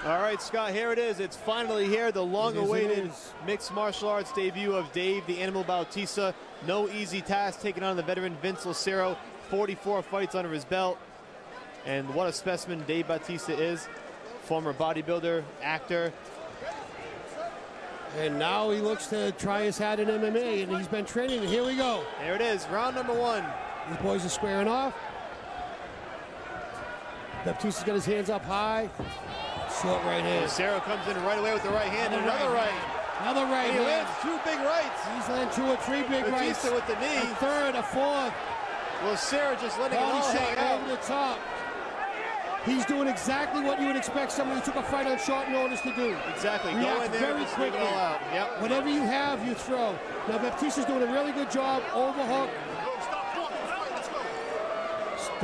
All right, Scott, here it is. It's finally here, the long-awaited mixed martial arts debut of Dave the Animal Bautista. No easy task taking on the veteran Vince Lucero. 44 fights under his belt. And what a specimen Dave Bautista is. Former bodybuilder, actor. And now he looks to try his hat in MMA, and he's been training, and here we go. There it is, round number one. These boys are squaring off. Bautista's got his hands up high. Short right hand. Lucero comes in right away with the right hand, and another right. Another right and he hand. lands two big rights. He's landing 2 or 3 big rights. Bautista with the knee. A third, a fourth. Lucero just letting it all hang out. Over the top. He's doing exactly what you would expect somebody who took a fight on short notice to do. Exactly. React go in there very and quickly. It all out. Yep. Whatever you have, you throw. Now Bautista's doing a really good job. Overhook.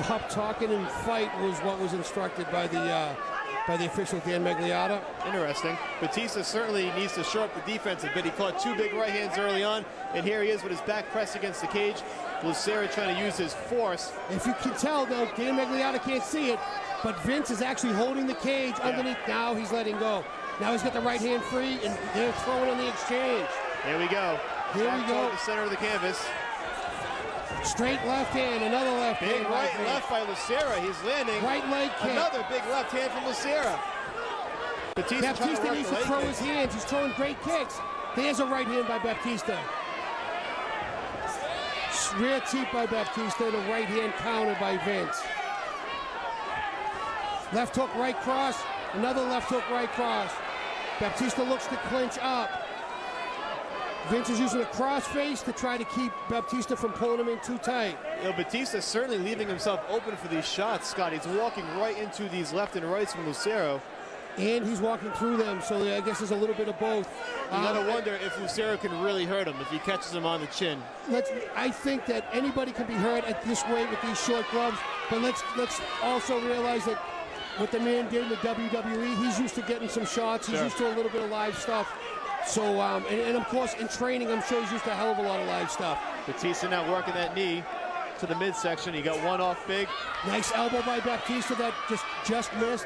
Stop talking and fight was what was instructed by the official Dan Magliata. Interesting. Bautista certainly needs to shore up the defense a bit. He caught 2 big right hands early on, and here he is with his back pressed against the cage. Lucero trying to use his force. If you can tell, though, Dan Magliata can't see it, but Vince is actually holding the cage underneath. Now he's letting go. Now he's got the right hand free, and they're throwing on the exchange. Here we go. Here we go. The center of the canvas. Straight left hand, another left hand. Big right and left by Lucero. He's landing. Right leg kick. Another big left hand from Lucero. Bautista needs to throw his hands. He's throwing great kicks. There's a right hand by Bautista. Rear teep by Bautista. The right hand countered by Vince. Left hook, right cross. Another left hook, right cross. Bautista looks to clinch up. Vince is using a cross face to try to keep Bautista from pulling him in too tight. You know, Bautista's certainly leaving himself open for these shots, Scott. He's walking right into these left and rights from Lucero. And he's walking through them, so I guess there's a little bit of both. You gotta wonder if Lucero can really hurt him, if he catches him on the chin. I think that anybody can be hurt at this weight with these short gloves, but let's also realize that what the man did in the WWE, he's used to getting some shots. He's used to a little bit of live stuff. So, and of course, in training, I'm sure he's used to a hell of a lot of live stuff. Bautista now working that knee to the midsection. He got one off big. Nice elbow by Bautista that just missed.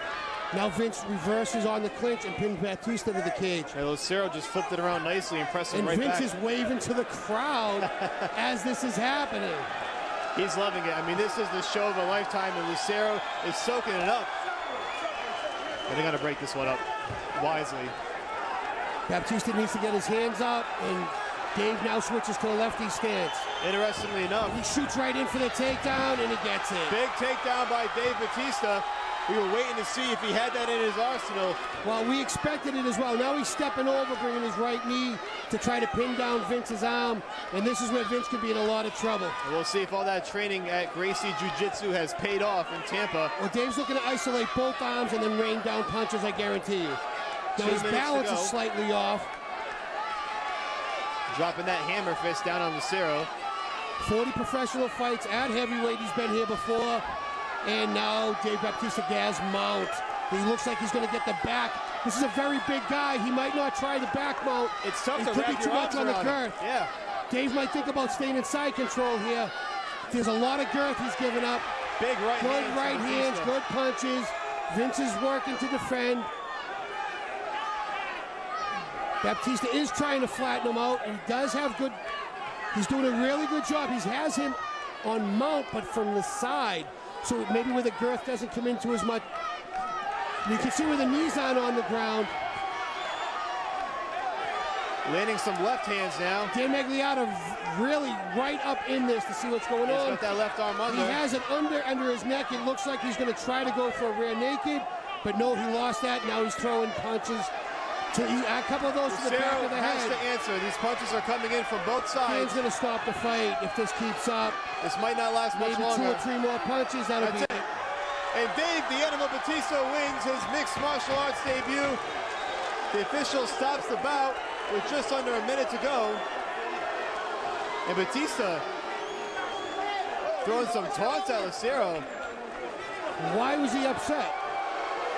Now Vince reverses on the clinch and pins Bautista to the cage. And Lucero just flipped it around nicely and pressed him right back. And Vince is waving to the crowd as this is happening. He's loving it. I mean, this is the show of a lifetime, and Lucero is soaking it up. And they're going to break this one up wisely. Bautista needs to get his hands up, and Dave now switches to the lefty stance. Interestingly enough, he shoots right in for the takedown, and he gets it. Big takedown by Dave Bautista. We were waiting to see if he had that in his arsenal. Well, we expected it as well. Now he's stepping over, bringing his right knee to try to pin down Vince's arm, and this is where Vince could be in a lot of trouble. And we'll see if all that training at Gracie Jiu-Jitsu has paid off in Tampa. Well, Dave's looking to isolate both arms and then rain down punches, I guarantee you. Now his balance is slightly off. Dropping that hammer fist down on Lucero. 40 professional fights at heavyweight. He's been here before. And now Dave Bautista gas mount. He looks like he's going to get the back. This is a very big guy. He might not try the back mount. It's tough to wrap your arms around. It could be too much on the girth. Yeah. Dave might think about staying in side control here. There's a lot of girth he's giving up. Big right good right hands, good punches. Vince is working to defend. Bautista is trying to flatten him out, and he does have good. He's doing a really good job. He has him on mount, but from the side. So maybe where the girth doesn't come into as much. You can see where the knees aren't on the ground. Landing some left hands now. Dan Magliata really right up in this to see what's going on. He's got that left arm under. He has it under his neck. It looks like he's going to try to go for a rear naked, but no, he lost that. Now he's throwing punches. A couple of those to the back of the head. Has to answer. These punches are coming in from both sides. Dan's going to stop the fight if this keeps up. This might not last much longer. Maybe 2 or 3 more punches. That'll be it. And Dave the Animal Bautista wins his mixed martial arts debut. The official stops the bout with just under a minute to go. And Bautista throwing some taunts at Lucero. Why was he upset?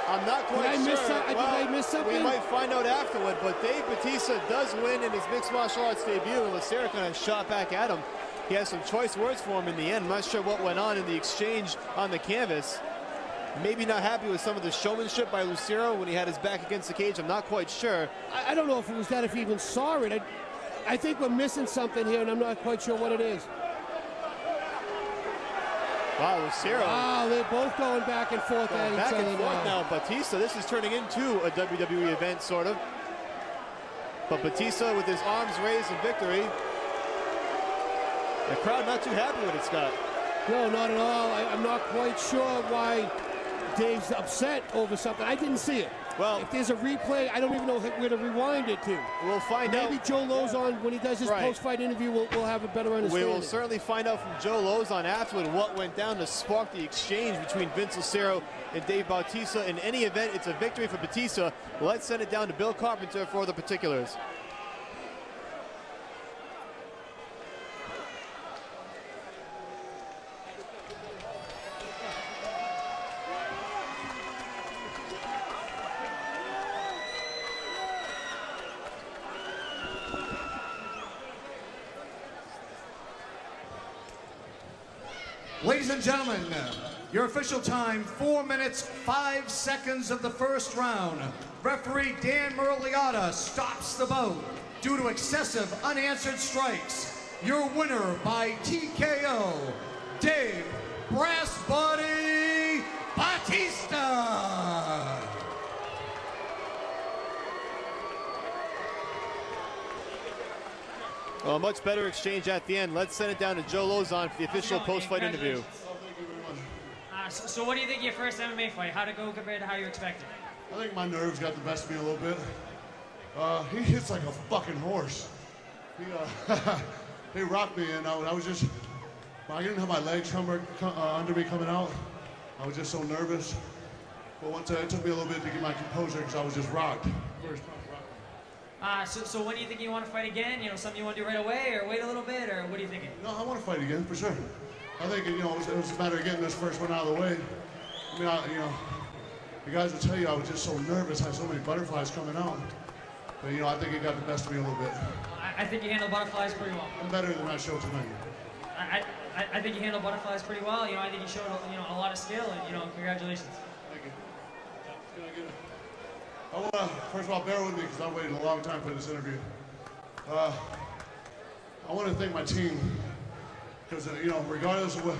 I'm not quite sure. Did I miss something? We might find out afterward, but Dave Bautista does win in his mixed martial arts debut, and Lucero kind of shot back at him. He has some choice words for him in the end. I'm not sure what went on in the exchange on the canvas. maybe not happy with some of the showmanship by Lucero when he had his back against the cage. I'm not quite sure. I don't know if it was that, if he even saw it. I think we're missing something here, and I'm not quite sure what it is. Wow, Lucero. Wow, they're both going back and forth at each other now. Bautista, this is turning into a WWE event, sort of. But Bautista with his arms raised in victory. The crowd not too happy with it, Scott. No, not at all. I'm not quite sure why Dave's upset over something. I didn't see it. Well, if there's a replay, I don't even know where to rewind it to. We'll find out. Maybe Joe Lozon, when he does his post-fight interview, we'll have a better understanding. We will certainly find out from Joe Lozon afterward what went down to spark the exchange between Vince Lucero and Dave Bautista. In any event, it's a victory for Bautista. Let's send it down to Bill Carpenter for the particulars. Ladies and gentlemen, your official time, 4 minutes, 5 seconds of the first round. Referee Dan Muraliata stops the bout due to excessive unanswered strikes. Your winner by TKO, Dave Brass Body Bautista. Well, a much better exchange at the end. Let's send it down to Joe Lozon for the official post-fight interview. So what do you think of your first MMA fight? How'd it go compared to how you expected? I think my nerves got the best of me a little bit. He hits like a fucking horse. He rocked me, and I was just, I didn't have my legs under me coming out. I was just so nervous. But once it took me a little bit to get my composure because I was just rocked. So when do you think you want to fight again? You know, something you want to do right away, or wait a little bit, or what are you thinking? No, I want to fight again for sure. I think it was a matter of getting this first one out of the way. I mean, the guys will tell you I was just so nervous. I had so many butterflies coming out. But I think it got the best of me a little bit. I think you handle butterflies pretty well. I'm better than I showed tonight. I think you handle butterflies pretty well. I think you showed a lot of skill, and congratulations. Thank you. I want to, first of all, bear with me because I've waited a long time for this interview. I want to thank my team because, regardless of what